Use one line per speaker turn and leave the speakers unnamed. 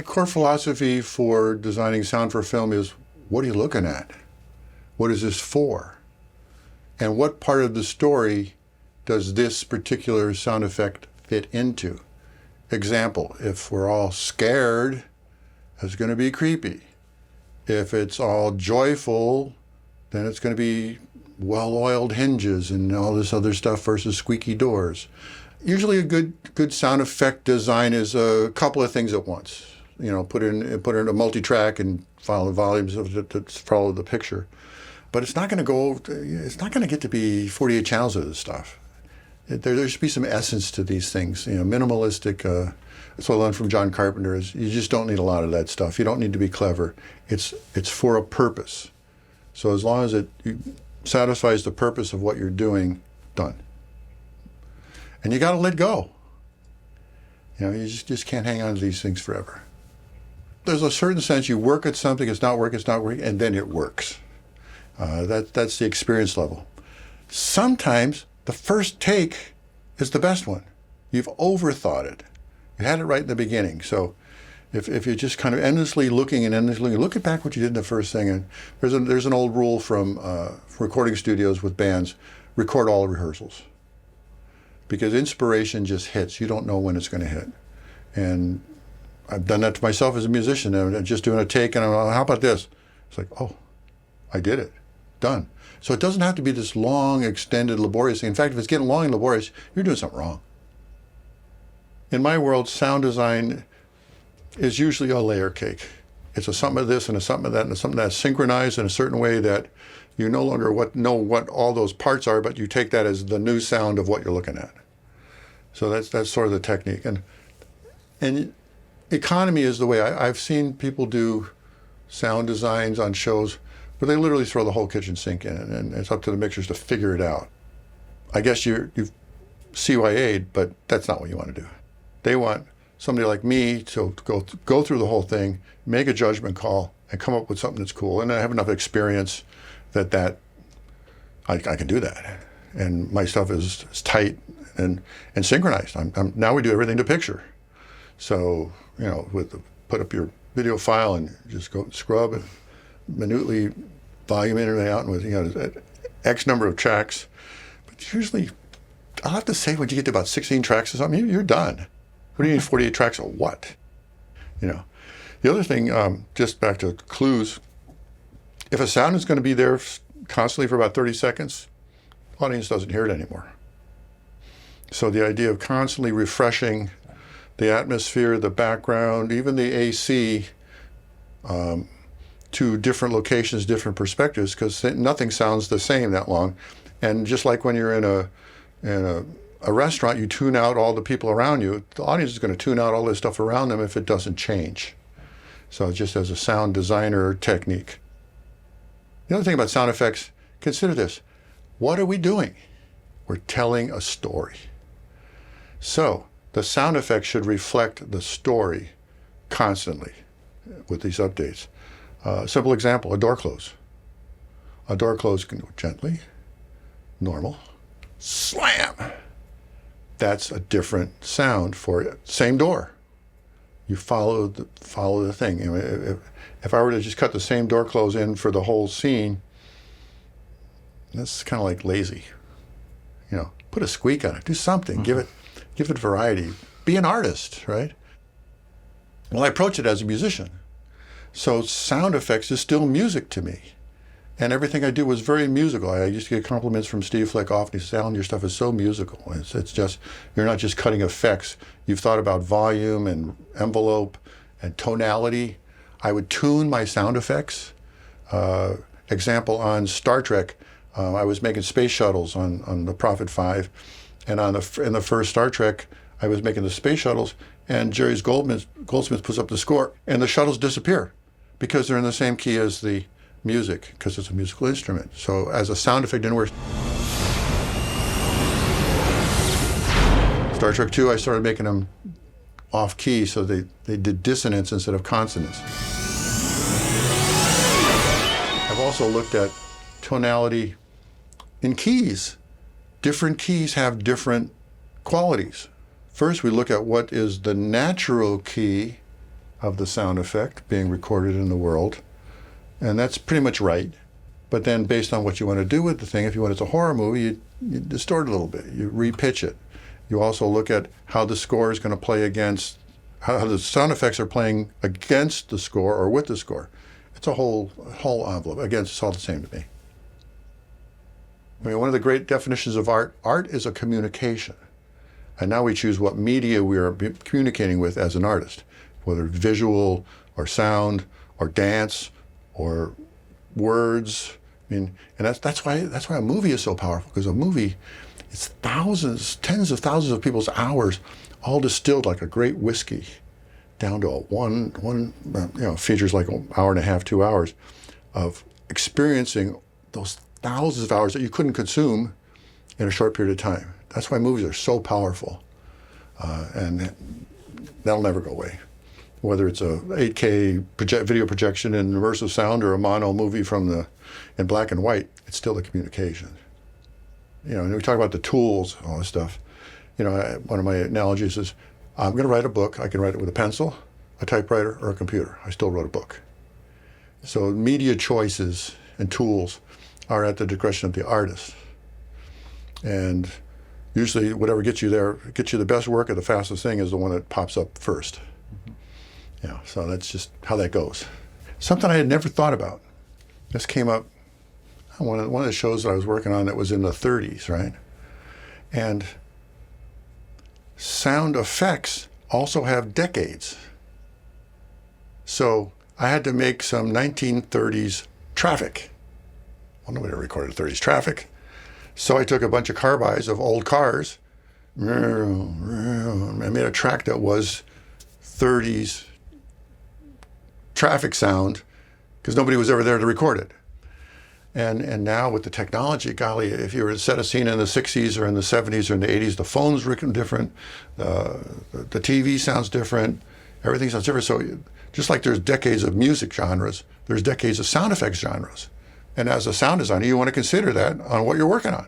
My core philosophy for designing sound for film is, what are you looking at? What is this for? And what part of the story does this particular sound effect fit into? Example, if we're all scared, it's going to be creepy. If it's all joyful, then it's going to be well-oiled hinges and all this other stuff versus squeaky doors. Usually a good sound effect design is a couple of things at once. You know, put in a multi-track and follow the volumes of it to follow the picture. But it's not going to get to be 48 channels of this stuff. There should be some essence to these things. You know, minimalistic. That's what I learned from John Carpenter. Is you just don't need a lot of that stuff. You don't need to be clever. It's for a purpose. So as long as it satisfies the purpose of what you're doing, done. And you got to let go. You know, you just can't hang on to these things forever. There's a certain sense you work at something, it's not working, and then it works. That's the experience level. Sometimes the first take is the best one. You've overthought it. You had it right in the beginning. So if you're just kind of endlessly looking, look at back what you did in the first thing. And there's an old rule from recording studios with bands: record all rehearsals. Because inspiration just hits. You don't know when it's going to hit. And I've done that to myself as a musician. I'm just doing a take and I'm like, how about this? It's like, oh, I did it. Done. So it doesn't have to be this long, extended, laborious thing. In fact, if it's getting long and laborious, you're doing something wrong. In my world, sound design is usually a layer cake. It's a something of this and a something of that and a something that's synchronized in a certain way that you no longer know what all those parts are, but you take that as the new sound of what you're looking at. So that's sort of the technique. And economy is the way. I've seen people do sound designs on shows where they literally throw the whole kitchen sink in, and it's up to the mixers to figure it out. I guess you've CYA'd, but that's not what you want to do. They want somebody like me to go through the whole thing, make a judgment call, and come up with something that's cool. And I have enough experience that I can do that. And my stuff is tight and synchronized. Now we do everything to picture. So, you know, put up your video file and just go scrub and minutely volume in and out, and with, you know, X number of tracks. But usually, I'll have to say, when you get to about 16 tracks or something, you're done. What do you need 48 tracks of what? You know. The other thing, just back to clues, if a sound is going to be there constantly for about 30 seconds, the audience doesn't hear it anymore. So the idea of constantly refreshing the atmosphere, the background, even the AC, to different locations, different perspectives, because nothing sounds the same that long. And just like when you're in a restaurant, you tune out all the people around you, the audience is going to tune out all this stuff around them if it doesn't change. So just as a sound designer technique. The other thing about sound effects, consider this. What are we doing? We're telling a story. So the sound effects should reflect the story constantly with these updates. Simple example, a door close. A door close can go gently, normal, slam. That's a different sound for it. Same door. You follow the thing. You know, if I were to just cut the same door close in for the whole scene, that's kind of like lazy. You know, put a squeak on it. Do something.
Mm-hmm.
Give it variety. Be an artist, right? Well, I approach it as a musician. So sound effects is still music to me. And everything I do was very musical. I used to get compliments from Steve Flick often. He said, Alan, your stuff is so musical. It's just, you're not just cutting effects. You've thought about volume and envelope and tonality. I would tune my sound effects. Example, on Star Trek, I was making space shuttles on the Prophet 5. And in the first Star Trek, I was making the space shuttles, and Jerry's Goldsmith puts up the score, and the shuttles disappear because they're in the same key as the music, because it's a musical instrument. So as a sound effect, didn't work. Star Trek 2, I started making them off key, so they did dissonance instead of consonants. I've also looked at tonality in keys. Different keys have different qualities. First, we look at what is the natural key of the sound effect being recorded in the world. And that's pretty much right. But then based on what you want to do with the thing, if you want it's a horror movie, you distort it a little bit. You repitch it. You also look at how the score is going to play against, how the sound effects are playing against the score or with the score. It's a whole envelope. Again, it's all the same to me. I mean, one of the great definitions of art is a communication. And now we choose what media we are communicating with as an artist, whether visual or sound or dance or words. I mean, and that's why a movie is so powerful, because a movie, it's thousands, tens of thousands of people's hours, all distilled like a great whiskey, down to one features like an hour and a half, 2 hours of experiencing those thousands of hours that you couldn't consume in a short period of time. That's why movies are so powerful, and that'll never go away. Whether it's a 8K video projection in immersive sound or a mono movie in black and white, it's still the communication. And we talk about the tools, all this stuff. One of my analogies is, I'm going to write a book. I can write it with a pencil, a typewriter, or a computer. I still wrote a book. So media choices and tools are at the discretion of the artist. And usually whatever gets you there, gets you the best work or the fastest thing, is the one that pops up first. So that's just how that goes. Something I had never thought about. This came up on one of the shows that I was working on that was in the 30s, right? And sound effects also have decades. So I had to make some 1930s traffic. Well, nobody ever recorded 30s traffic. So I took a bunch of carbis of old cars. I made a track that was 30s traffic sound, because nobody was ever there to record it. And now with the technology, golly, if you were to set a scene in the 60s or in the 70s or in the 80s, the phone's written different, the TV sounds different, everything sounds different. So just like there's decades of music genres, there's decades of sound effects genres. And as a sound designer, you want to consider that on what you're working on.